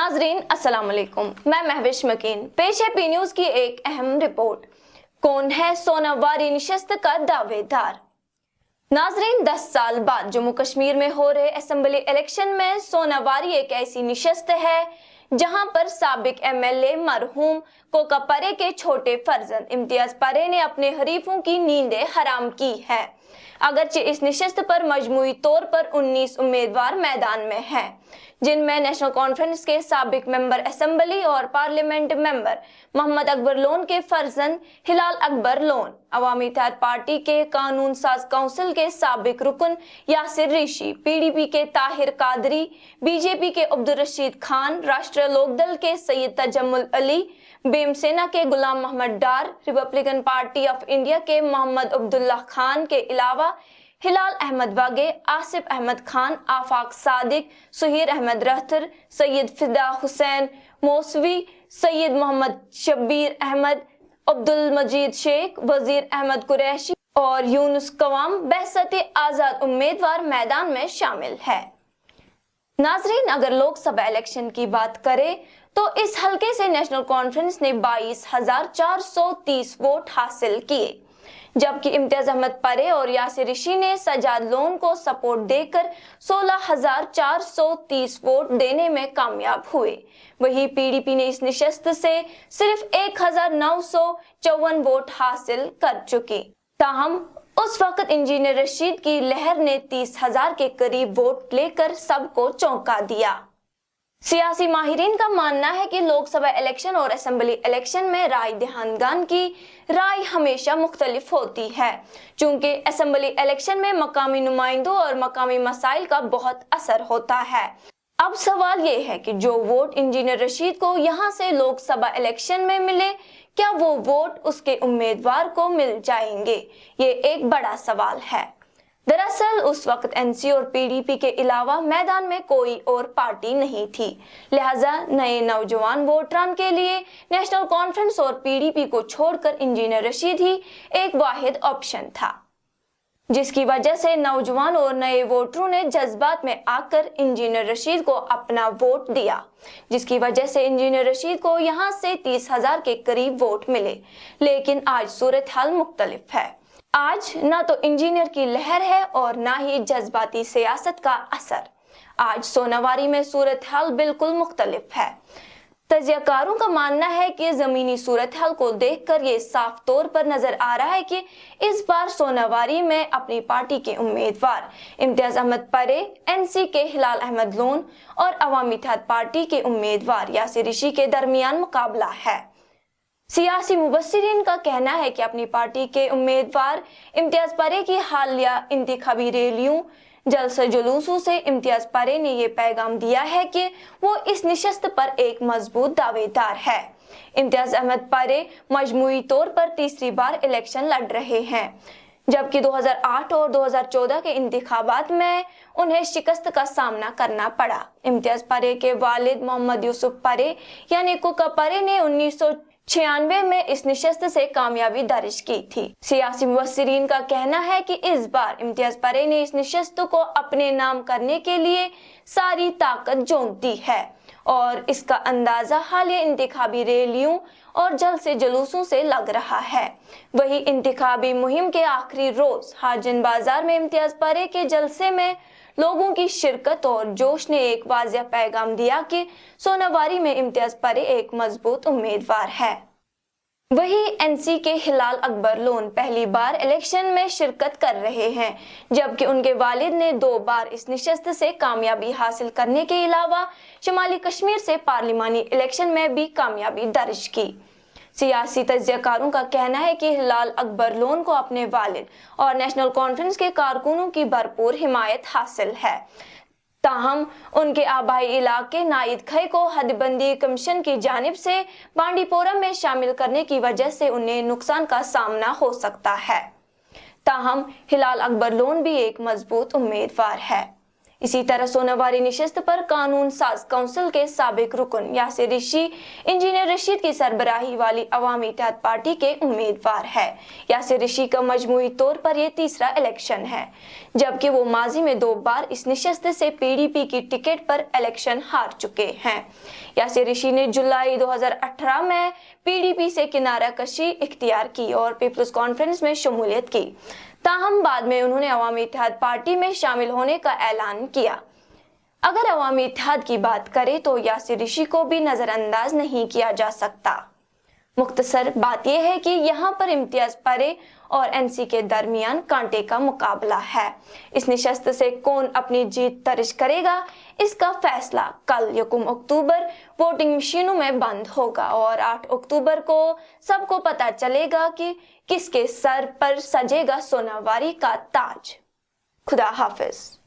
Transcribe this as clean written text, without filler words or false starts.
नाजरीन अस्सलाम वालेकुम, मैं महविश मकीन। पेश है पी न्यूज की एक अहम रिपोर्ट। कौन है सोनावारी निशस्त का दावेदार? नाजरीन, 10 साल बाद जम्मू कश्मीर में हो रहे असेंबली इलेक्शन में सोनावारी एक ऐसी निशस्त है जहां पर साबिक एमएलए मरहूम कोका परे के छोटे फर्जंद इम्तियाज परे ने अपने हरीफों की नींदें हराम की है। अगरचे इस निशस्त पर मजमूई तौर पर 19 उम्मीदवार मैदान में हैं, जिनमें नेशनल कॉन्फ्रेंस के साबिक मेंबर असेंबली और पार्लियामेंट मेंबर मोहम्मद अकबर लोन के फर्जंद हिलाल अकबर लोन, अवामी इत्तेहाद पार्टी के कानून साज काउंसिल के साबिक रुकन यासिर ऋषि, पीडीपी के ताहिर कादरी, बीजेपी के अब्दुल रशीद खान, राष्ट्रीय लोकदल के सैयद तजम्मुल अली, भीमसेना के गुलाम मोहम्मद डार, रिपब्लिकन पार्टी ऑफ इंडिया के मोहम्मद अब्दुल्ला खान के अलावा हिलाल अहमद वागे, आसिफ अहमद खान, आफाक सादिक, सुहीर अहमद रहतर, सैयद फिदा हुसैन मौसवी, सैयद मोहम्मद शब्बीर अहमद, अब्दुल मजीद शेख, वजीर अहमद कुरैशी और यूनुस कवाम बहसते आजाद उम्मीदवार मैदान में शामिल है। नाजरीन, अगर लोकसभा इलेक्शन की बात करें तो इस हलके से नेशनल कॉन्फ्रेंस ने 22,430 वोट हासिल किए, जबकि इम्तियाज अहमद परे और यासिर ऋषि ने सजाद लोन को सपोर्ट देकर 16,430 वोट देने में कामयाब हुए। वहीं पीडीपी ने इस निशस्त से सिर्फ 1,954 वोट हासिल कर चुकी। ताहम उस वक्त इंजीनियर रशीद की लहर ने 30,000 के करीब वोट लेकर सबको चौंका दिया। सियासी माहिरीन का मानना है कि लोकसभा इलेक्शन और असेंबली इलेक्शन में राय दहिंदगान की राय हमेशा मुख्तलिफ होती है, चूंकि असेंबली इलेक्शन में मकामी नुमाइंदों और मकामी मसाइल का बहुत असर होता है। अब सवाल ये है कि जो वोट इंजीनियर रशीद को यहाँ से लोकसभा इलेक्शन में मिले, क्या वो वोट उसके उम्मीदवार को मिल जाएंगे? ये एक बड़ा सवाल है। दरअसल उस वक्त एनसी और पीडीपी के अलावा मैदान में कोई और पार्टी नहीं थी, लिहाजा नए नौजवान वोटरान के लिए नेशनल कॉन्फ्रेंस और पीडीपी को छोड़कर इंजीनियर रशीद ही एक वाहिद ऑप्शन था, जिसकी वजह से नौजवान और नए वोटरों ने जज्बात में आकर इंजीनियर रशीद को अपना वोट दिया, जिसकी वजह से इंजीनियर रशीद को यहां से 30,000 के करीब वोट मिले। लेकिन आज सूरत हाल मुख्तलिफ है। आज ना तो इंजीनियर की लहर है और ना ही जज्बाती सियासत का असर। आज सोनावारी में सूरत हाल बिल्कुल मुख्तलिफ है। तज्जियाकारों का मानना है कि जमीनी सूरत हाल को देखकर ये साफ तौर पर नजर आ रहा है कि इस बार सोनावारी में अपनी पार्टी के उम्मीदवार इम्तियाज अहमद परे, एनसी के हिलाल अहमद लोन और अवामी इत्तेहाद पार्टी के उम्मीदवार यासिर ऋषि के दरमियान मुकाबला है। सियासी मुबस्सिरीन का कहना है कि अपनी पार्टी के उम्मीदवार इम्तियाज परे की हालिया इंतखाबी रैलियों, जलसे जुलूसों से इम्तियाज परे ने ये पैगाम दिया है कि वो इस निशस्त पर एक मजबूत दावेदार है। इम्तियाज अहमद परे मजमूई तौर पर तीसरी बार इलेक्शन लड़ रहे हैं, जबकि 2008 और 2014 के इंतखाबात में उन्हें शिकस्त का सामना करना पड़ा। इम्तियाज परे के वालिद मोहम्मद यूसुफ परे यानी कोका परे ने 1996 में इस निशस्त से कामयाबी दर्ज की थी। सियासी मुबस्सिरीन का कहना है कि इस बार इम्तियाज परे ने इस निशस्त को अपने नाम करने के लिए सारी ताकत झोंक दी है और इसका अंदाजा हालिया इंतखाबी रैलियों और जलसे जुलूसों से लग रहा है। वही इंतखाबी मुहिम के आखिरी रोज हाजिन बाजार में इम्तियाज परे के जलसे में लोगों की शिरकत और जोश ने एक वाज़ेह पैगाम दिया कि सोनावारी में इम्तियाज परे एक मजबूत उम्मीदवार है। वही एनसी के हिलाल अकबर लोन पहली बार इलेक्शन में शिरकत कर रहे हैं, जबकि उनके वालिद ने 2 बार इस निशस्त से कामयाबी हासिल करने के अलावा शुमाली कश्मीर से पार्लिमानी इलेक्शन में भी कामयाबी दर्ज की। सियासी तज्जियाकारों का कहना है कि हिलाल अकबर लोन को अपने वालिद और नेशनल कॉन्फ्रेंस के कारकुनों की भरपूर हिमायत हासिल है। ताहम उनके आबाई इलाके नाइद खै को हदबंदी कमीशन की जानिब से बांडीपोरा में शामिल करने की वजह से उन्हें नुकसान का सामना हो सकता है। ताहम हिलाल अकबर लोन भी एक मजबूत उम्मीदवार है। इसी तरह सोनावारी नशस्त पर कानून साज काउंसिल के साबिक रुकन यासिर ऋषि इंजीनियर रशीद की सरबराही वाली अवामी इत्तेहाद पार्टी के उम्मीदवार है। यासिर ऋषि का मजमूई तौर पर यह तीसरा इलेक्शन है, जबकि वो माजी में 2 बार इस नशस्त से पीडीपी की टिकट पर इलेक्शन हार चुके हैं। यासिर ऋषि ने जुलाई 2018 में पीडीपी से किनारा कशी इख्तियार की और पीपल्स कॉन्फ्रेंस में शमूलियत की। ताहम बाद में उन्होंने अवामी इत्तेहाद पार्टी में शामिल होने का ऐलान किया। अगर अवामी इत्तेहाद की बात करें तो यासिर ऋषि को भी नजरअंदाज नहीं किया जा सकता। मुख्तसर बात यह है कि यहाँ पर इम्तियाज परे और एनसी के दरमियान कांटे का मुकाबला है। इस नशस्त से कौन अपनी जीत दर्ज करेगा, इसका फैसला कल 1 अक्टूबर वोटिंग मशीनों में बंद होगा और 8 अक्टूबर को सबको पता चलेगा कि किसके सर पर सजेगा सोनावारी का ताज। खुदा हाफिज।